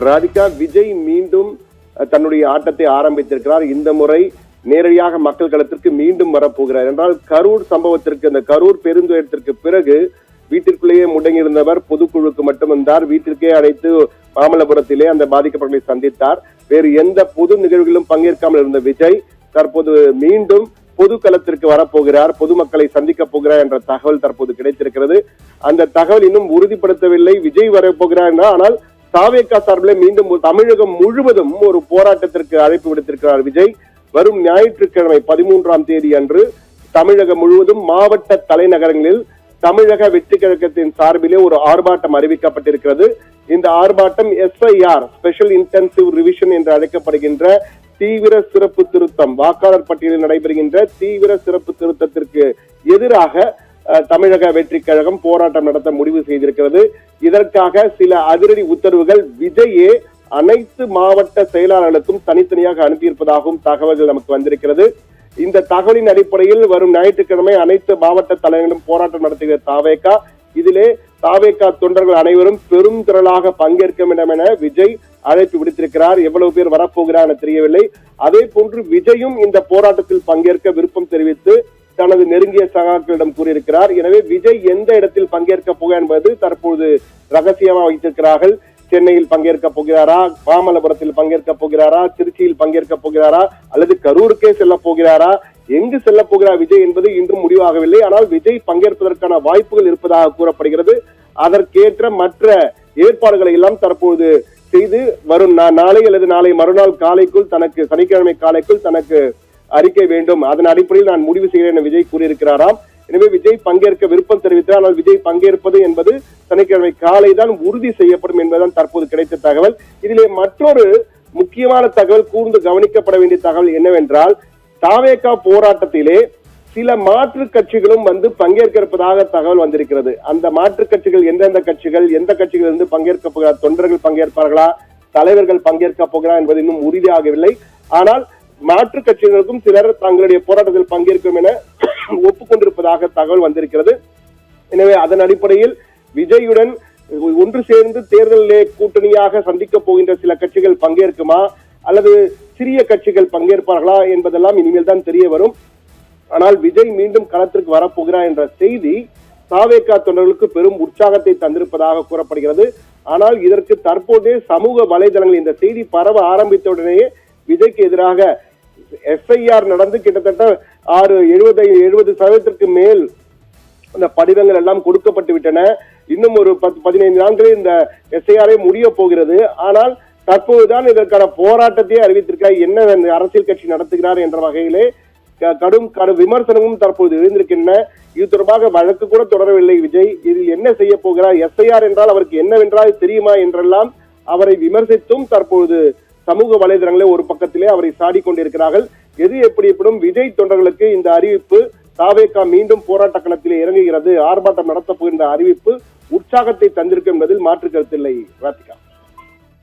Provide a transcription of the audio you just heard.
ராதிகா, விஜய் மீண்டும் தன்னுடைய ஆட்டத்தை ஆரம்பித்திருக்கிறார். இந்த முறை நேரடியாக மக்கள் களத்திற்கு மீண்டும் வரப்போகிறார் என்றால் கரூர் சம்பவத்திற்கு, அந்த கரூர் பெருந்துயரத்திற்கு பிறகு வீட்டிற்குள்ளேயே முடங்கியிருந்தவர் பொதுக்குழுக்கு மட்டும் வந்தார். வீட்டிற்கே அழைத்து மாமல்லபுரத்திலே அந்த பாதிக்கப்பட்டவர்களை சந்தித்தார். வேறு எந்த பொது நிகழ்வுகளிலும் பங்கேற்காமல் இருந்த விஜய் தற்போது மீண்டும் பொது களத்திற்கு வரப்போகிறார், பொதுமக்களை சந்திக்க போகிறார் என்ற தகவல் தற்போது கிடைத்திருக்கிறது. அந்த தகவல் இன்னும் உறுதிப்படுத்தவில்லை. விஜய் வரப்போகிறார், ஆனால் தாவேகா சார்பில் மீண்டும் தமிழகம் முழுவதும் ஒரு போராட்டத்திற்கு அழைப்பு விடுத்திருக்கிறார் விஜய். வரும் ஞாயிற்றுக்கிழமை 13ஆம் தேதி அன்று தமிழகம் முழுவதும் மாவட்ட தலைநகரங்களில் தமிழக வெற்றி கழகத்தின் சார்பிலே ஒரு ஆர்ப்பாட்டம் அறிவிக்கப்பட்டிருக்கிறது. இந்த ஆர்ப்பாட்டம் SIR ஸ்பெஷல் இன்டென்சிவ் ரிவிஷன் என்று அழைக்கப்படுகின்ற தீவிர சிறப்பு திருத்தம், வாக்காளர் பட்டியலில் நடைபெறுகின்ற தீவிர சிறப்பு திருத்தத்திற்கு எதிராக தமிழக வெற்றி கழகம் போராட்டம் நடத்த முடிவு செய்திருக்கிறது. இதற்காக சில அதிரடி உத்தரவுகள் விஜயே அனைத்து மாவட்ட செயலாளர்களுக்கும் தனித்தனியாக அனுப்பியிருப்பதாகவும் தகவல்கள் நமக்கு வந்திருக்கிறது. இந்த தகவலின் அடிப்படையில் வரும் ஞாயிற்றுக்கிழமை அனைத்து மாவட்ட தலைவர்களும் போராட்டம் நடத்துகிற தாவேகா, இதிலே தாவேகா தொண்டர்கள் அனைவரும் பெரும் திரளாக பங்கேற்க வேண்டும் என விஜய் அழைப்பு விடுத்திருக்கிறார். எவ்வளவு பேர் வரப்போகிறார் என தெரியவில்லை. அதே போன்று விஜயும் இந்த போராட்டத்தில் பங்கேற்க விருப்பம் தெரிவித்து தனது நெருங்கிய சகாக்களிடம் கூறியிருக்கிறார். எனவே விஜய் எந்த இடத்தில் பங்கேற்க போகிறார் என்பது தற்போது ரகசியமாக வைத்திருக்கிறார்கள். சென்னையில் பங்கேற்க போகிறாரா, மாமல்லபுரத்தில் பங்கேற்க போகிறாரா, திருச்சியில் பங்கேற்க போகிறாரா, அல்லது கரூருக்கே செல்ல போகிறாரா, எங்கு செல்ல போகிறார் விஜய் என்பது இன்றும் முடிவாகவில்லை. ஆனால் விஜய் பங்கேற்பதற்கான வாய்ப்புகள் இருப்பதாக கூறப்படுகிறது. அதற்கேற்ற மற்ற ஏற்பாடுகளை எல்லாம் தற்போது செய்து வரும் நாளை அல்லது நாளை மறுநாள் காலைக்குள், தனக்கு சனிக்கிழமை காலைக்குள் தனக்கு அறிக்கை வேண்டும், அதன் அடிப்படையில் நான் முடிவு செய்கிறேன் என விஜய் கூறியிருக்கிறாராம். எனவே விஜய் பங்கேற்க விருப்பம் தெரிவித்தார். ஆனால் விஜய் பங்கேற்பது என்பது சனிக்கிழமை காலை தான் உறுதி செய்யப்படும் என்பதுதான் தற்போது கிடைத்த தகவல். இதிலே மற்றொரு முக்கியமான தகவல், கூர்ந்து கவனிக்கப்பட வேண்டிய தகவல் என்னவென்றால், தாவேகா போராட்டத்திலே சில மாற்று கட்சிகளும் வந்து பங்கேற்க இருப்பதாக தகவல் வந்திருக்கிறது. அந்த மாற்று கட்சிகள் எந்தெந்த கட்சிகள், எந்த கட்சிகள் இருந்து பங்கேற்க போகிறார், தொண்டர்கள் பங்கேற்பார்களா, தலைவர்கள் பங்கேற்க போகிறார் என்பது இன்னும் உறுதியாகவில்லை. ஆனால் மாற்று கட்சிகளுக்கும் சிலர் தங்களுடைய போராட்டத்தில் பங்கேற்கும் என ஒப்புக்கொண்டிருப்பதாக தகவல் வந்திருக்கிறது. எனவே அதன் அடிப்படையில் விஜயுடன் ஒன்று சேர்ந்து தேர்தலிலே கூட்டணியாக சந்திக்க போகின்ற சில கட்சிகள் பங்கேற்குமா அல்லது சிறிய கட்சிகள் பங்கேற்பார்களா என்பதெல்லாம் இனிமேல் தான் தெரிய வரும். ஆனால் விஜய் மீண்டும் களத்திற்கு வரப்போகிறார் என்ற செய்தி தாவேகா தொண்டர்களுக்கு பெரும் உற்சாகத்தை தந்திருப்பதாக கூறப்படுகிறது. ஆனால் இதற்கு தற்போதே சமூக வலைதளங்கள் இந்த செய்தி பரவ ஆரம்பித்தவுடனேயே விஜய்க்கு எதிராக SIR நடந்து கிட்டத்தட்ட 70% மேல் அந்த படிவங்கள் எல்லாம் கொடுக்கப்பட்டு விட்டன. இன்னும் ஒரு 15 நாட்களில் இந்த SIR முடிய போகிறது. ஆனால் தற்போதுதான் இதற்கான போராட்டத்தை அறிவித்திருக்கிறார். என்ன அரசியல் கட்சி நடத்துகிறார் என்ற வகையிலே கடும் விமர்சனமும் தற்போது எழுந்திருக்கின்றன. இது தொடர்பாக வழக்கு கூட தொடரவில்லை விஜய். இதில் என்ன செய்ய போகிறார், SIR என்றால் அவருக்கு என்னவென்றால் தெரியுமா என்றெல்லாம் அவரை விமர்சித்தும் தற்போது சமூக வலைதளங்களே ஒரு பக்கத்திலே அவரை சாடி கொண்டிருக்கிறார்கள். எது எப்படியும் விஜய் தொண்டர்களுக்கு இந்த அறிவிப்பு, தாவேகா மீண்டும் போராட்ட களத்திலே இறங்குகிறது, ஆர்ப்பாட்டம் நடத்தப் போகின்ற அறிவிப்பு உற்சாகத்தை தந்திருக்கும் என்பதில் மாற்று கருத்தில்லை. ராதிகா.